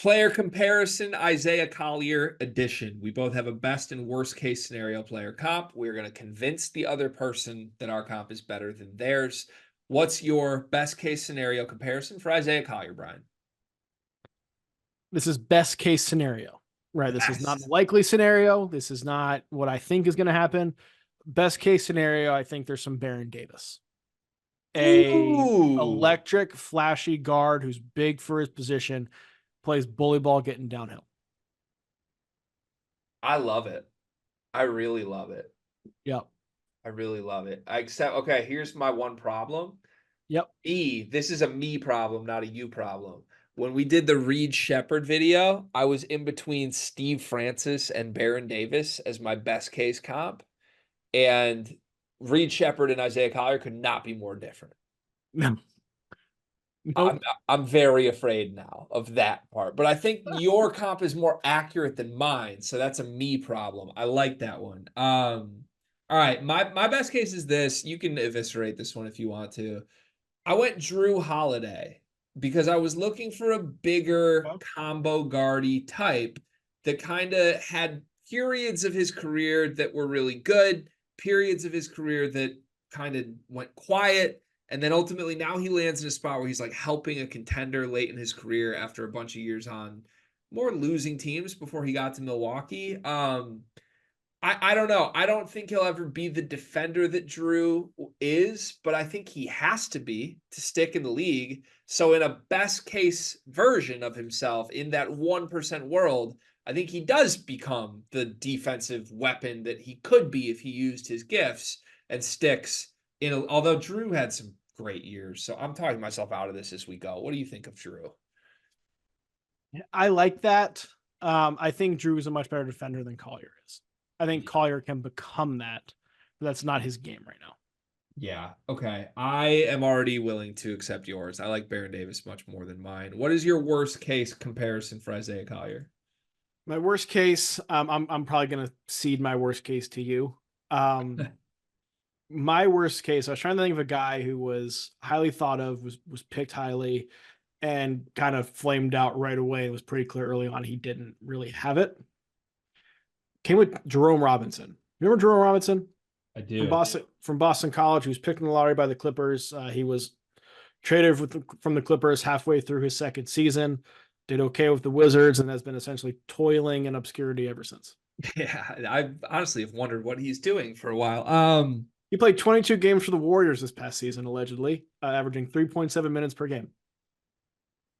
Player comparison, Isaiah Collier edition. We both have a best and worst case scenario player comp. We're going to convince the other person that our comp is better than theirs. What's your best case scenario comparison for Isaiah Collier, Brian? This is best case scenario, right? This is not the Best. likely scenario. This is not what I think is going to happen. Best case scenario, I think there's some Baron Davis, a Ooh, electric, flashy guard who's big for his position, plays bully ball getting downhill. I love it. I really love it. Yep. I really love it. Okay, here's my one problem. Yep. This is a me problem, not a you problem. When we did the Reed Shepherd video, I was in between Steve Francis and Baron Davis as my best case comp. And Reed Shepherd and Isaiah Collier could not be more different. No. I'm Nope. I'm very afraid now of that part. But I think your comp is more accurate than mine, so that's a me problem. I like that one. All right, my best case is this. You can eviscerate this one if you want to. I went Drew Holiday because I was looking for a bigger combo guardy type that kind of had periods of his career that were really good, periods of his career that kind of went quiet, and then ultimately now he lands in a spot where he's like helping a contender late in his career after a bunch of years on more losing teams before he got to Milwaukee. I don't know. I don't think he'll ever be the defender that Drew is, but I think he has to be to stick in the league. So in a best case version of himself in that 1% world, I think he does become the defensive weapon that he could be if he used his gifts and sticks although Drew had some great years. So I'm talking myself out of this as we go. What do you think of Drew? I like that. I think Drew is a much better defender than Collier is. I think Collier can become that, but that's not his game right now. Yeah. Okay. I am already willing to accept yours. I like Baron Davis much more than mine. What is your worst case comparison for Isaiah Collier? My worst case, I'm probably gonna cede my worst case to you. My worst case, I was trying to think of a guy who was highly thought of, was picked highly, and kind of flamed out right away. It was pretty clear early on he didn't really have it. Came with Jerome Robinson. Remember Jerome Robinson I from do. Boston College? He was picked in the lottery by the Clippers. He was traded from the Clippers halfway through his second season. Did okay with the Wizards and has been essentially toiling in obscurity ever since. Yeah, I honestly have wondered what he's doing for a while. He played 22 games for the Warriors this past season, allegedly, averaging 3.7 minutes per game.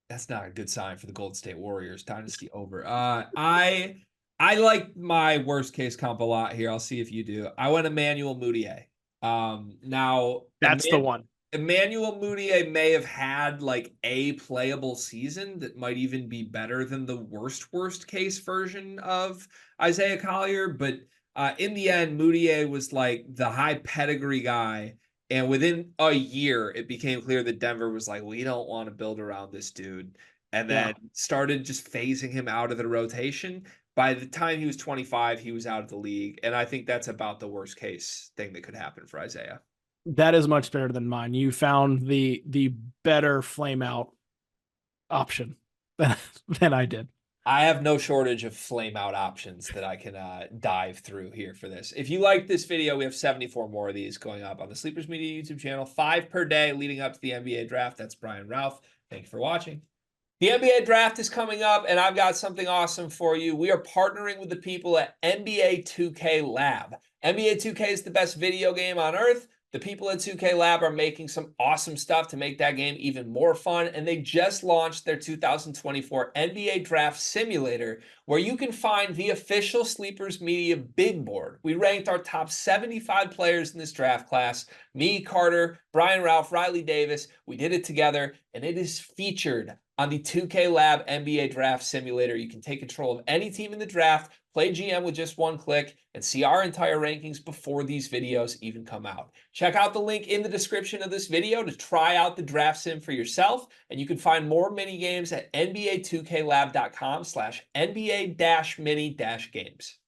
That's not a good sign for the Golden State Warriors. Dynasty over. I like my worst case comp a lot here. I'll see if you do. I went Emmanuel Mudiay. Now That's the one. Emmanuel Mudiay may have had like a playable season that might even be better than the worst case version of Isaiah Collier, but in the end, Mudiay was like the high pedigree guy. And within a year, it became clear that Denver was like, we don't want to build around this dude. And Yeah. then started just phasing him out of the rotation. By the time he was 25, he was out of the league. And I think that's about the worst case thing that could happen for Isaiah. That is much better than mine. You found the better flame out option than I did. I have no shortage of flame out options that I can dive through here for this. If you like this video, we have 74 more of these going up on the Sleepers Media YouTube channel, 5 per day leading up to the NBA draft. That's Brian Ralph. Thank you for watching. The NBA draft is coming up, and I've got something awesome for you. We are partnering with the people at NBA 2K Lab. NBA 2K is the best video game on earth. The people at 2K Lab are making some awesome stuff to make that game even more fun, and they just launched their 2024 NBA Draft Simulator, where you can find the official Sleepers Media big board. We ranked our top 75 players in this draft class. Me, Carter, Brian Ralph, Riley Davis. We did it together, and it is featured on the 2K Lab NBA Draft Simulator. You can take control of any team in the draft, play GM with just one click, and see our entire rankings before these videos even come out. Check out the link in the description of this video to try out the draft sim for yourself, and you can find more mini games at nba2klab.com/NBA-mini-games.